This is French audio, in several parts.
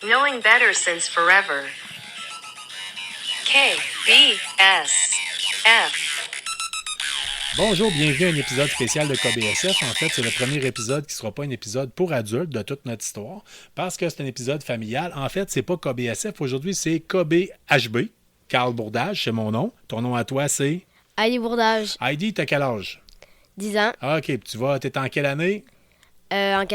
Knowing better since forever. KBSF. Bonjour, bienvenue à un épisode spécial de KBSF. En fait, c'est le premier épisode qui ne sera pas un épisode pour adultes de toute notre histoire, parce que c'est un épisode familial. En fait, c'est pas KBSF. Aujourd'hui, c'est KBHB. Carl Bourdage, c'est mon nom. Ton nom à toi, c'est? Heidi Bourdage, Heidi, t'as quel âge? 10 ans, Ah, OK, t'es en quelle année? en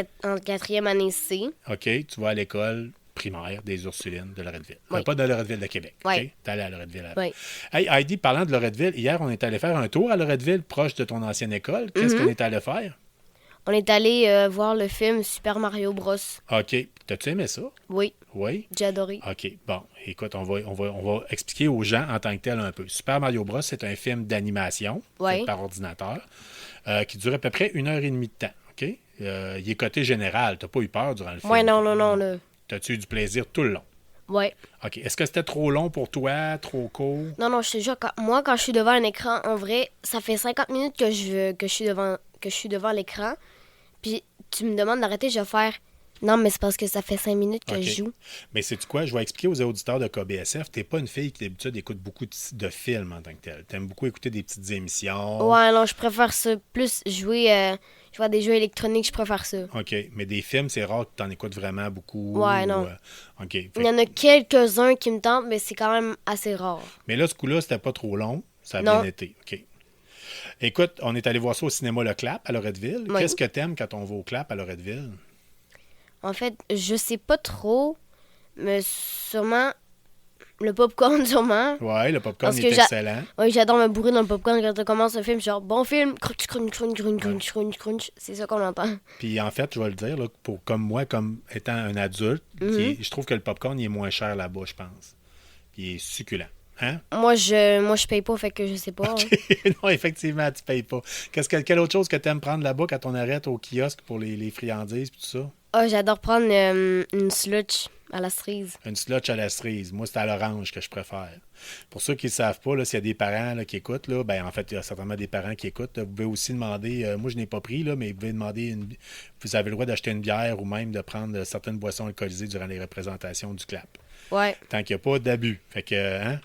quatrième année C. OK, tu vas à l'école primaire des Ursulines de Loretteville. Oui. Pas de Loretteville de Québec. Oui. OK? T'es allé à Loretteville avant. Oui. Hey, Heidi, parlant de Loretteville, hier, on est allé faire un tour à Loretteville, proche de ton ancienne école. Qu'est-ce qu'on est allé faire? On est allé voir le film Super Mario Bros. OK. T'as-tu aimé ça? Oui, Oui? j'ai adoré. OK. Bon, écoute, on va expliquer aux gens en tant que tel un peu. Super Mario Bros., c'est un film d'animation Oui. fait par ordinateur qui dure à peu près 1h30 de temps. OK? Il est côté général. T'as pas eu peur durant le film? Ouais, non, là. T'as-tu eu du plaisir tout le long? Ouais. OK. Est-ce que c'était trop long pour toi? Trop court? Non, je te jure, quand je suis devant un écran, en vrai, ça fait 50 minutes que je suis devant l'écran. Puis tu me demandes d'arrêter, je vais faire... Non, mais c'est parce que ça fait 5 minutes que OK. je joue. Mais c'est quoi? Je vais expliquer aux auditeurs de KBSF. T'es pas une fille qui d'habitude écoute beaucoup de films en tant que tel. T'aimes beaucoup écouter des petites émissions. Ouais, non, je préfère ça. Plus jouer à des jeux électroniques, je préfère ça. OK. Mais des films, c'est rare que tu en écoutes vraiment beaucoup. Ouais, non. OK. Il y en a quelques-uns qui me tentent, mais c'est quand même assez rare. Mais là, ce coup-là, c'était pas trop long. Ça a Non. bien été. OK. Écoute, on est allé voir ça au cinéma Le Clap à Loretteville. Oui. Qu'est-ce que t'aimes quand on va au Clap à Loretteville? En fait, je sais pas trop, mais sûrement le popcorn, sûrement. Ouais, le popcorn Parce est que excellent. Oui, j'adore me bourrer dans le popcorn quand on commence un film. Genre, bon film, crunch, crunch, crunch, crunch, crunch, crunch, crunch. C'est ça qu'on entend. Puis en fait, je vais le dire, là, comme moi, comme étant un adulte, je trouve que le popcorn il est moins cher là-bas, je pense. Puis il est succulent. Hein? Moi, je paye pas, fait que je sais pas. hein. Non, effectivement, tu payes pas. Quelle autre chose que tu aimes prendre là-bas quand on arrête au kiosque pour les friandises et tout ça? Ah, j'adore prendre une slush à la cerise. Une slotch à la cerise. Moi, c'est à l'orange que je préfère. Pour ceux qui ne savent pas, là, s'il y a des parents là, qui écoutent, là, ben, en fait, il y a certainement des parents qui écoutent. Vous pouvez aussi demander, moi je n'ai pas pris, là, mais vous pouvez demander, vous avez le droit d'acheter une bière ou même de prendre certaines boissons alcoolisées durant les représentations du clap. Ouais. Tant qu'il n'y a pas d'abus. Fait que,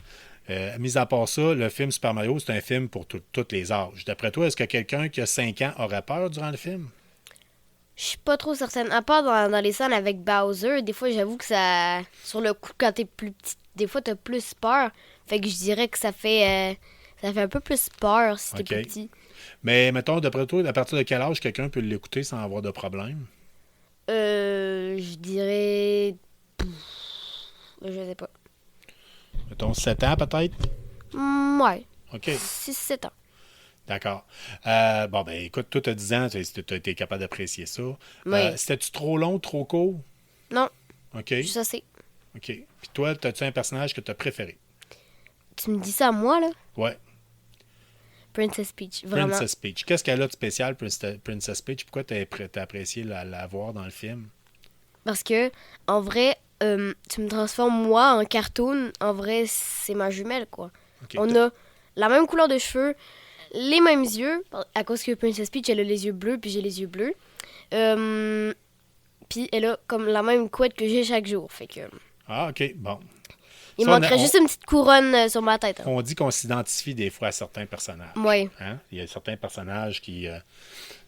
mis à part ça, le film Super Mario, c'est un film pour tous les âges. D'après toi, est-ce que quelqu'un qui a 5 ans aurait peur durant le film? Je suis pas trop certaine. À part dans les scènes avec Bowser, des fois, j'avoue que ça... Sur le coup, quand t'es plus petit, des fois, t'as plus peur. Fait que je dirais que ça fait un peu plus peur si t'es OK. plus petit. Mais mettons, d'après toi, à partir de quel âge quelqu'un peut l'écouter sans avoir de problème? Je dirais... Je sais pas. Mettons 7 ans peut-être? Ouais. OK. 6-7 ans. D'accord. Bon, ben écoute, toi, tu as 10 ans, tu as été capable d'apprécier ça. Oui. C'était-tu trop long, trop court? Non, OK. juste assez. OK. Puis toi, as-tu un personnage que tu as préféré? Tu me dis ça à moi, là? Ouais. Princess Peach, vraiment. Princess Peach. Qu'est-ce qu'elle a de spécial, Princess Peach? Pourquoi tu as apprécié la voir dans le film? Parce que, en vrai, tu me transformes moi en cartoon. En vrai, c'est ma jumelle, quoi. OK. On a la même couleur de cheveux, les mêmes yeux, à cause que Princess Peach, elle a les yeux bleus, puis j'ai les yeux bleus. Puis elle a comme la même couette que j'ai chaque jour. Fait que... Ah, OK. Bon. Il Ça, manquerait juste une petite couronne sur ma tête. hein. On dit qu'on s'identifie des fois à certains personnages. Ouais. Hein? Il y a certains personnages qui...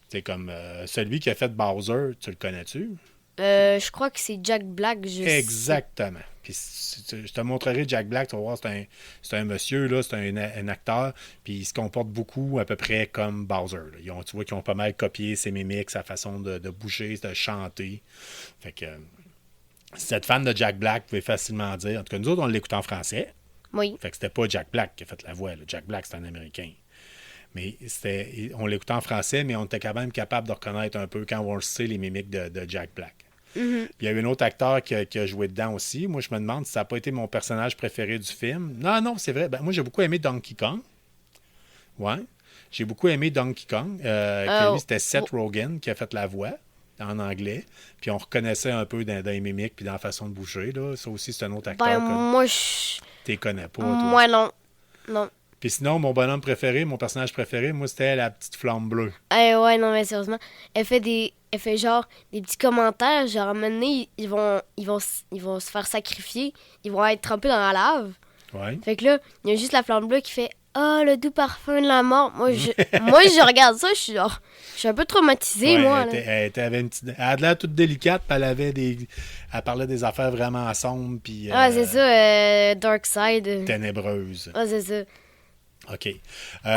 c'est comme celui qui a fait Bowser, tu le connais-tu? Je crois que c'est Jack Black. Exactement. Puis je te montrerai Jack Black, tu vas voir, c'est un monsieur, là, c'est un acteur, puis il se comporte beaucoup à peu près comme Bowser. Là. Tu vois qu'ils ont pas mal copié ses mimiques, sa façon de bouger, de chanter. Fait que si vous êtes fan de Jack Black, vous pouvez facilement dire. En tout cas, nous autres, on l'écoute en français. Oui. Fait que c'était pas Jack Black qui a fait la voix. Là. Jack Black, c'est un Américain. Mais on l'écoutait en français, mais on était quand même capable de reconnaître un peu quand on le sait les mimiques de Jack Black. Mm-hmm. Il y a eu un autre acteur qui a joué dedans aussi. Moi, je me demande si ça n'a pas été mon personnage préféré du film. Non, c'est vrai. Ben, moi, j'ai beaucoup aimé Donkey Kong. Ouais. J'ai beaucoup aimé Donkey Kong. Que lui, c'était Seth Rogen qui a fait la voix en anglais. Puis on reconnaissait un peu dans les mimiques puis dans la façon de bouger. Là. Ça aussi, c'est un autre acteur Ben, que moi, je... tu ne connais pas. Toi. Moi, non. Non. Puis sinon, mon bonhomme préféré, mon personnage préféré, moi, c'était la petite flamme bleue. Ouais, non, mais sérieusement, elle fait elle fait genre des petits commentaires, genre à un moment donné, ils vont se faire sacrifier, ils vont être trempés dans la lave. Ouais. Fait que là, il y a juste la flamme bleue qui fait ah, le doux parfum de la mort. Moi, je regarde ça, je suis un peu traumatisée, Ouais, moi. elle a l'air toute délicate, puis elle parlait des affaires vraiment sombres, puis Ah, c'est ça, Dark Side. ténébreuses. Ah, c'est ça. OK.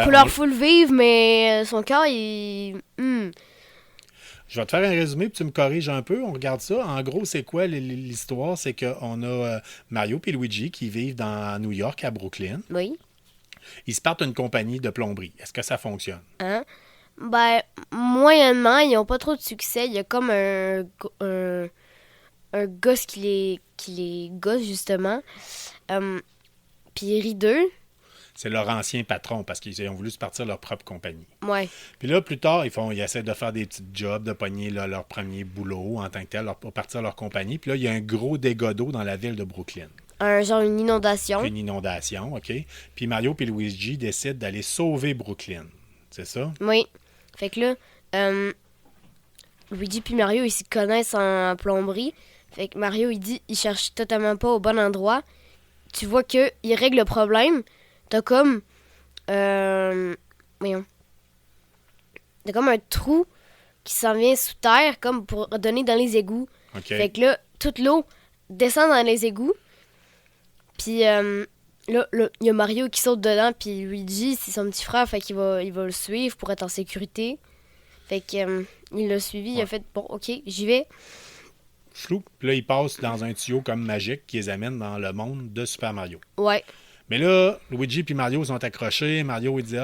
Couleur full vive, mais son cœur, il. Je vais te faire un résumé, puis tu me corriges un peu. On regarde ça. En gros, c'est quoi l'histoire? C'est qu'on a Mario et Luigi qui vivent à New York, à Brooklyn. Oui. Ils se partent une compagnie de plomberie. Est-ce que ça fonctionne? Hein? Ben, moyennement, ils n'ont pas trop de succès. Il y a comme un gosse qui les gosse, justement. Puis il rit d'eux. C'est leur ancien patron parce qu'ils ont voulu se partir leur propre compagnie. Ouais. Puis là, plus tard, ils essaient de faire des petits jobs, de pogner là, leur premier boulot en tant que tel, pour partir leur compagnie. Puis là, il y a un gros dégât d'eau dans la ville de Brooklyn. Une inondation. Une inondation, OK. Puis Mario et Luigi décident d'aller sauver Brooklyn. C'est ça? Oui. Fait que là, Luigi puis Mario, ils s'y connaissent en plomberie. Fait que Mario, il cherche totalement pas au bon endroit. Tu vois qu'il règle le problème. T'as comme... voyons. T'as comme un trou qui s'en vient sous terre, comme pour donner dans les égouts. OK. Fait que là, toute l'eau descend dans les égouts. Puis là, il y a Mario qui saute dedans, puis Luigi, c'est son petit frère, fait qu'il va le suivre pour être en sécurité. Fait que il l'a suivi, il a fait, bon, ok, j'y vais. Flou. Puis là, ils passent dans un tuyau comme magique qui les amène dans le monde de Super Mario. Ouais. Mais là, Luigi et Mario sont accrochés. Mario, il dit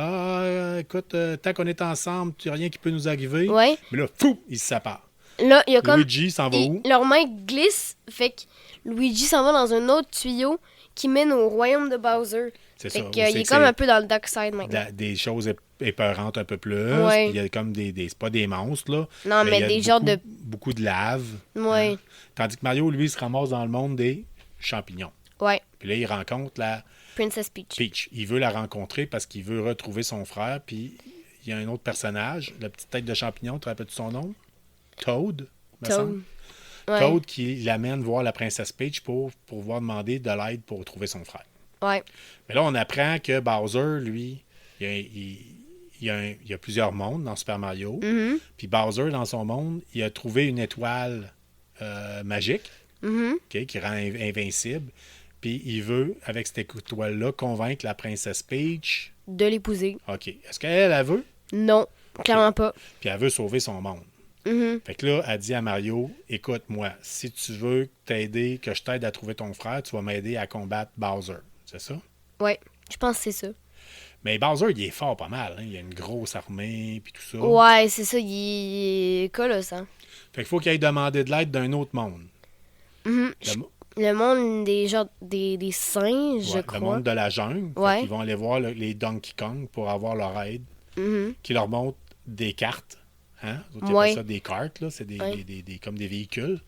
écoute, tant qu'on est ensemble, il n'y a rien qui peut nous arriver. Ouais. Mais là, fou, ils se séparent. Là, il y a comme... Luigi s'en va où? Leurs mains glissent, fait que Luigi s'en va dans un autre tuyau qui mène au royaume de Bowser. C'est Fait ça. qu'il est comme un peu dans le Dark Side maintenant. Des choses épeurantes un peu plus. Ouais. Puis il y a comme c'est pas des monstres, là. Non, mais il y a des genres de... beaucoup de lave. Ouais. Hein. Tandis que Mario, lui, se ramasse dans le monde des champignons. Ouais. Puis là, il rencontre la Princess Peach. Peach. Il veut la rencontrer parce qu'il veut retrouver son frère. Puis il y a un autre personnage, la petite tête de champignon, tu te rappelles son nom? Toad, me semble. Ouais. Toad qui l'amène voir la princesse Peach pour pouvoir demander de l'aide pour trouver son frère. Ouais. Mais là, on apprend que Bowser, lui, il y a plusieurs mondes dans Super Mario. Mhm. Puis Bowser, dans son monde, il a trouvé une étoile magique Mhm. OK, qui rend invincible. Puis il veut, avec cette étoile-là, convaincre la princesse Peach. De l'épouser. OK. Est-ce qu'elle, elle veut? Non, clairement pas. Puis elle veut sauver son monde. Mhm. Fait que là, elle dit à Mario, écoute-moi, si tu veux t'aider, que je t'aide à trouver ton frère, tu vas m'aider à combattre Bowser. C'est ça? Ouais, je pense que c'est ça. Mais Bowser, il est fort pas mal. Hein? Il a une grosse armée, puis tout ça. Ouais, c'est ça, il est colossal. Fait qu'il faut qu'il aille demander de l'aide d'un autre monde. Mhm. Le monde des singes, je Le crois. monde de la jungle. Ouais. Ils vont aller voir les Donkey Kong pour avoir leur aide, Mhm. qui leur montrent des cartes. Hein? Ils appellent Ouais. ça des cartes, là. C'est Ouais. comme des véhicules.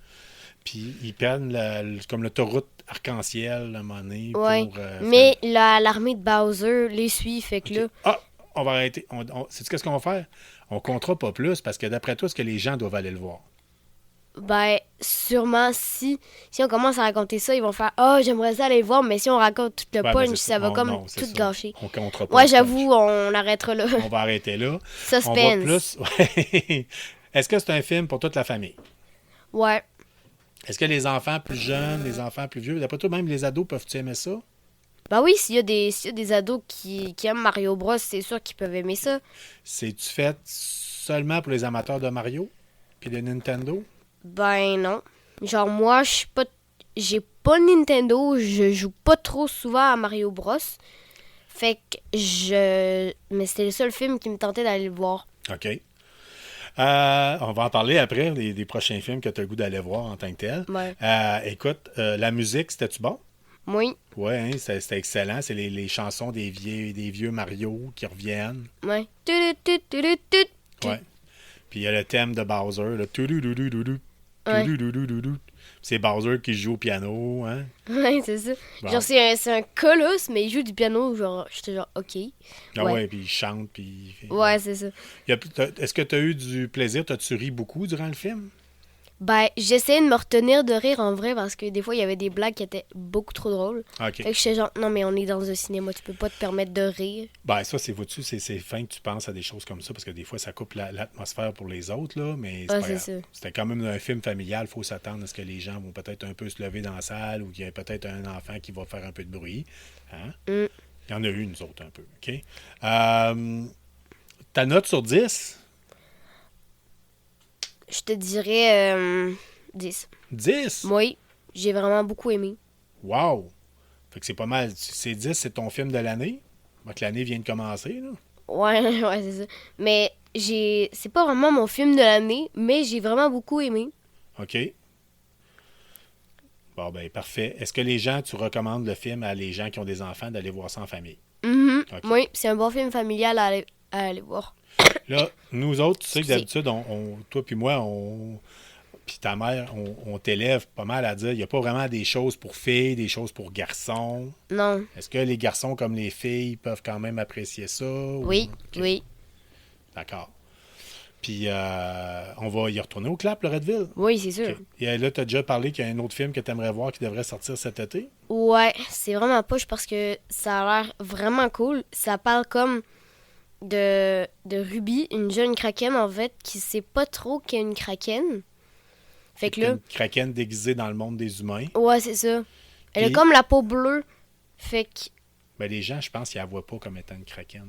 Puis ils prennent comme l'autoroute arc-en-ciel à un moment donné. Ouais. Pour, Mais l'armée de Bowser les suit, fait que là... Ah! On va arrêter. Sais-tu qu'est-ce qu'on va faire? On comptera pas plus parce que d'après toi, est-ce que les gens doivent aller le voir? Ben, sûrement, si on commence à raconter ça, ils vont faire « Ah, j'aimerais ça aller le voir, mais si on raconte tout le Ouais, punch, ben, c'est ça va ça. comme Non, c'est tout ça. gâcher. On comptera pas. Ouais, le j'avoue, on arrêtera là. punch. On va arrêter là. On va Suspense. plus. Ouais. Est-ce que c'est un film pour toute la famille? Ouais. Est-ce que les enfants plus jeunes, les enfants plus vieux, d'après toi, même les ados, peuvent-tu aimer ça? Ben oui, s'il y a des ados qui aiment Mario Bros, c'est sûr qu'ils peuvent aimer ça. C'est-tu fait seulement pour les amateurs de Mario puis de Nintendo? Ben non. Genre moi, j'ai pas Nintendo, je joue pas trop souvent à Mario Bros. Fait que mais c'était le seul film qui me tentait d'aller le voir. OK. On va en parler après, des prochains films que tu as le goût d'aller voir en tant que tel. Ouais. Écoute, la musique, c'était-tu bon? Oui. Oui, hein, c'était excellent. C'est les chansons des vieux Mario qui reviennent. Ouais. Tut. Ouais. Puis il y a le thème de Bowser, le toulouloulouloulou, Ouais. toulouloulouloulou. C'est Bowser qui joue au piano, hein? Ouais, c'est ça. Bon. Genre, c'est un colosse, mais il joue du piano. Genre, j'étais genre, OK. Ah Ouais. ouais, puis il chante, puis... Ouais, c'est ça. Est-ce que tu as eu du plaisir? T'as-tu ri beaucoup durant le film? Ben, j'essayais de me retenir de rire en vrai parce que des fois, il y avait des blagues qui étaient beaucoup trop drôles. OK. Fait que j'étais genre, non, mais on est dans un cinéma, tu peux pas te permettre de rire. Ben, ça, vois-tu, c'est fin que tu penses à des choses comme ça, parce que des fois, ça coupe l'atmosphère pour les autres, là, mais c'est Ouais, pas c'est grave. ça. C'était quand même un film familial, il faut s'attendre à ce que les gens vont peut-être un peu se lever dans la salle, ou qu'il y ait peut-être un enfant qui va faire un peu de bruit. Hein? Mm. Il y en a eu, nous autres, un peu. OK? Ta note sur 10? Je te dirais 10. 10? Oui, j'ai vraiment beaucoup aimé. Wow! Fait que c'est pas mal. C'est 10, c'est ton film de l'année. Moi, que l'année vient de commencer, là. Ouais, ouais, c'est ça. Mais c'est pas vraiment mon film de l'année, mais j'ai vraiment beaucoup aimé. OK. Bon, ben, parfait. Est-ce que les gens, tu recommandes le film à les gens qui ont des enfants d'aller voir ça en famille? Mhm. Ok. Oui, c'est un bon film familial à aller voir. Là, nous autres, tu sais que Excusez. d'habitude, toi puis moi, puis ta mère, on t'élève pas mal à dire il n'y a pas vraiment des choses pour filles, des choses pour garçons. Non. Est-ce que les garçons comme les filles peuvent quand même apprécier ça? Oui, OK. oui. D'accord. Puis, on va y retourner au clap, le Redville. Oui, c'est sûr. OK. Et là, tu as déjà parlé qu'il y a un autre film que tu aimerais voir qui devrait sortir cet été? Ouais, c'est vraiment poche parce que ça a l'air vraiment cool. Ça parle comme de Ruby, une jeune kraken en fait, qui sait pas trop qu'elle est une kraken. Fait que là, Une kraken déguisée dans le monde des humains. ouais, c'est ça. Elle Puis- a comme la peau bleue. Fait que, Ben, les gens, je pense, ils la voient pas comme étant une kraken.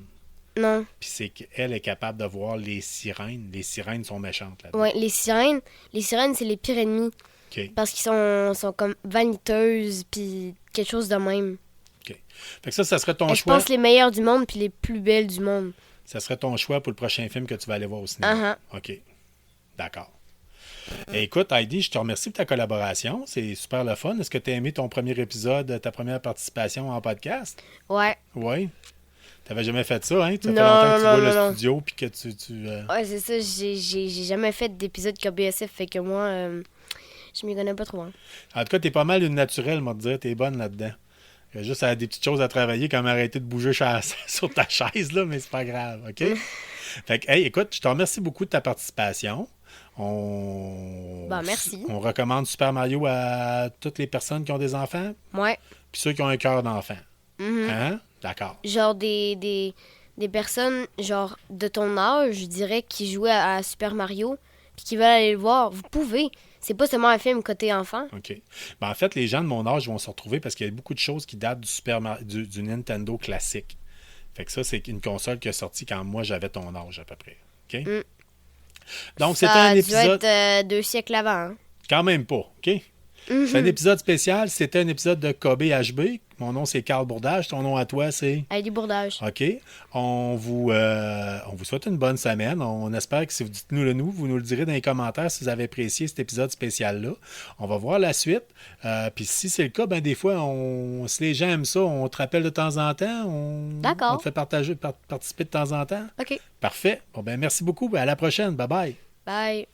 non. Puis c'est qu'elle est capable de voir les sirènes. Les sirènes sont méchantes là-dedans. Ouais, les sirènes, c'est les pires ennemis. OK. Parce qu'ils sont comme vaniteuses, puis quelque chose de même. Fait que ça serait ton Et je choix. pense les meilleures du monde, puis les plus belles du monde. Ça serait ton choix pour le prochain film que tu vas aller voir au cinéma. OK. D'accord. Et écoute, Heidi, je te remercie pour ta collaboration. C'est super le fun. Est-ce que tu as aimé ton premier épisode, ta première participation en podcast? Ouais. Oui. Tu n'avais jamais fait ça, hein? Ça fait Non, longtemps que tu non, vois le non. studio puis que tu Ouais, c'est ça. J'ai jamais fait d'épisode KBSF, fait que moi, je m'y connais pas trop. Hein. En tout cas, tu es pas mal une naturelle, moi, te dire. Tu es bonne là-dedans. Il y a juste des petites choses à travailler, comme arrêter de bouger sur ta chaise, là, mais c'est pas grave, OK? Fait que, hey, écoute, je te remercie beaucoup de ta participation. Ben, merci. On recommande Super Mario à toutes les personnes qui ont des enfants, Ouais. puis ceux qui ont un cœur d'enfant. Mhm. Hein? D'accord. Genre des personnes, genre de ton âge, je dirais, qui jouaient à Super Mario, puis qui veulent aller le voir. Vous pouvez. C'est pas seulement un film côté enfant. OK. Ben, en fait, les gens de mon âge vont se retrouver parce qu'il y a beaucoup de choses qui datent du Nintendo classique. Fait que ça, c'est une console qui est sortie quand moi, j'avais ton âge à peu près. OK? Mm. Donc, c'était Ça un a dû épisode... être 2 siècles avant. Hein. Quand même pas, OK? C'est un épisode spécial. C'était un épisode de Kobe HB. Mon nom, c'est Carl Bourdage. Ton nom à toi, c'est... Heidi Bourdage. OK. On vous souhaite une bonne semaine. On espère que si vous dites-nous vous nous le direz dans les commentaires si vous avez apprécié cet épisode spécial-là. On va voir la suite. Puis si c'est le cas, ben des fois, si les gens aiment ça, on te rappelle de temps en temps. D'accord. On te fait participer de temps en temps. OK. Parfait. Bon, ben merci beaucoup. À la prochaine. Bye-bye. Bye.